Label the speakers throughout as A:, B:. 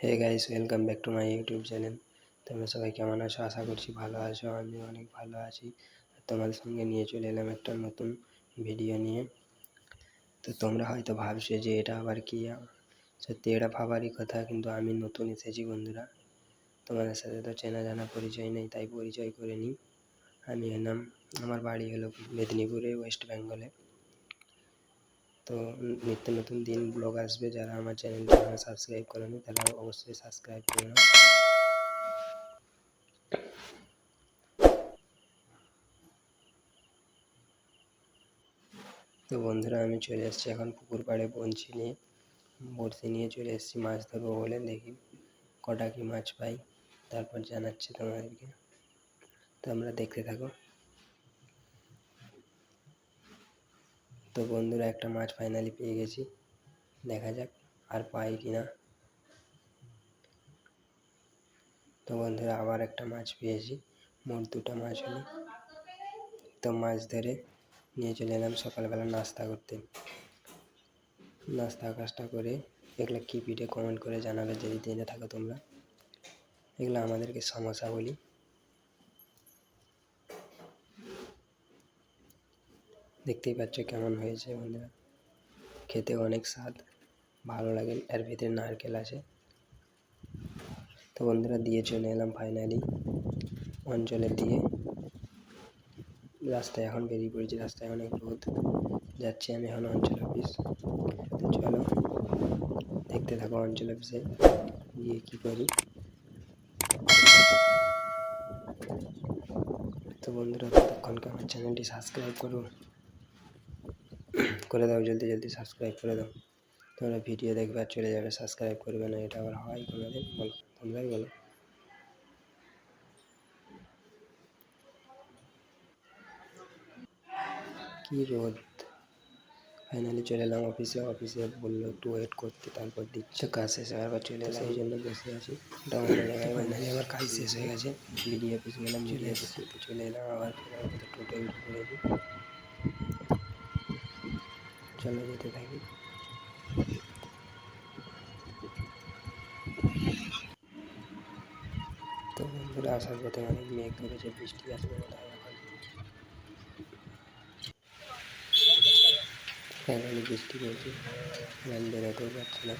A: Hey guys, welcome back to my YouTube channel. তোমরা সবাই কেমন আছো? আশা করছি ভালো আছো। আমি অনেক ভালো আছি। তোমাদের সঙ্গে নিয়ে চলে এলাম একটা নতুন ভিডিও নিয়ে। তো তোমরা হয়তো ভাবছো যে এটা আবার কি। সত্যি এটা ভাবারই কথা, কিন্তু আমি নতুন এসেছি বন্ধুরা। তোমাদের সাথে তো চেনা জানা পরিচয় নেই, তাই পরিচয় করে নিই। আমি এলাম, আমার বাড়ি হলো মেদিনীপুরে, ওয়েস্ট বেঙ্গলে। তো নিত্য নতুন দিন ব্লগ আসবে। যারা আমার চ্যানেলটা সাবস্ক্রাইব করেনি তারা অবশ্যই সাবস্ক্রাইব করে নাও। তো বন্ধুরা, আমি চলে এসেছি এখন পুকুর পাড়ে বড়শি নিয়ে চলে এসেছি মাছ ধরবো বলে। দেখি কটা কি মাছ পাই, তারপর জানাচ্ছি তোমাদেরকে। তো আমরা দেখতে থাকো। তো বন্ধুরা, একটা মাছ ফাইনালি পেয়ে গেছি, দেখা যাক আর পাই কিনা। তো বন্ধুরা, আবার একটা মাছ পেয়েছি, মোট দুটো মাছ হলো। তো মাছ ধরে নিয়ে চলে এলাম সকালবেলা নাস্তা করতে। নাস্তা করে এগুলো কী পিঠে কমেন্ট করে জানাবে যদি জেনে থাকো তোমরা। এগুলো আমাদেরকে সমোসা বলি। দেখতেই পাচ্ছ কেমন হয়েছে বন্ধুরা, খেতে অনেক স্বাদ, ভালো লাগে। এর ভিতরে নারকেল আছে। তো বন্ধুরা, দিয়ে চলে এলাম ফাইনালি অঞ্চলের দিকে। রাস্তায় এখন বেরিয়ে পড়েছি, রাস্তায় অনেক রোদ। যাচ্ছি আমি এখন অঞ্চল অফিস। তো চলো দেখতে থাকো অঞ্চল অফিসে গিয়ে কী করি। তো বন্ধুরা, ততক্ষণকে আমার চ্যানেলটি সাবস্ক্রাইব করে দাও, জলদি সাবস্ক্রাইব করে দাও। তোমরা ভিডিও দেখবে আর চলে যাবে, সাবস্ক্রাইব করবে না, এটা আবার হয় কোনোদিন? বলো, তোমরাই বলো। কি রোদ! ফাইনালি চলে এলাম অফিসে বললো একটু ওয়েট করতে, তারপর দিচ্ছে। কাজ শেষ আবার চলে এলাম, সেই জন্য বসে আছি। ডাউন জায়গায় ফাইনালি আবার কাজ শেষ হয়ে গেছে। বিডিও অফিস গেলাম, বিডিও অফিসে চলে এলাম আবার। ফেরার পথে টোটো উঠে পড়েছি। চলো যেতে থাকি। তো বন্ধুরা, আসার পথে অনেক মেঘ ধরেছে, বৃষ্টি আসবে বোধ হয় এখন। ফাইনালি বৃষ্টি পড়ছে, আমি বেরোতেও পারছি না।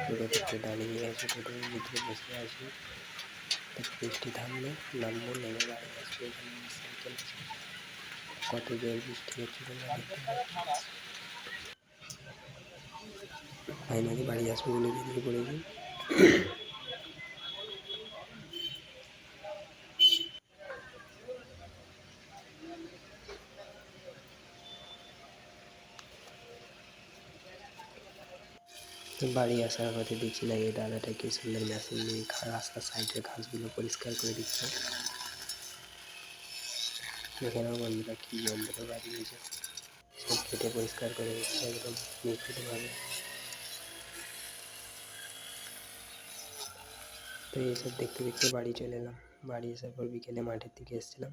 A: টোটোতে দাঁড়িয়ে গেছে, টোটোর ভিতরে বসে আছি। তো বৃষ্টি থামলে নামবো, নেমে বাড়ি আসবো। এখানে আমার সাইকেল আছে। কত জোর বৃষ্টি হচ্ছে তোমরা দেখতে পাচ্ছ। ফাইনালি বাড়ি আসবো বলে বেরিয়ে পড়েছি। তো বাড়ি আসার পথে দেখছি না, এই দাদাটা কি সুন্দর মেশিন নিয়ে রাস্তার সাইডের ঘাসগুলো পরিষ্কার করে দিচ্ছে। দেখে নাও বন্ধুরা, কি যন্ত্র বাড়িয়েছে, সব কেটে পরিষ্কার করে দিচ্ছে একদম নিখুঁতভাবে। তো এইসব দেখতে দেখতে বাড়ি চলে এলাম। বাড়ি আসার পর বিকেলে মাঠের দিকে এসেছিলাম।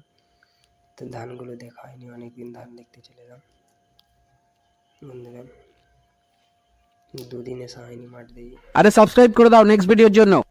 A: তো ধানগুলো দেখা হয়নি, অনেকদিন ধান দেখতে চলে এলাম বন্ধুরা। দুদিন এসা হয়নি মাঠ দিয়ে।
B: আরে সাবস্ক্রাইব করে দাও নেক্সট ভিডিওর জন্য।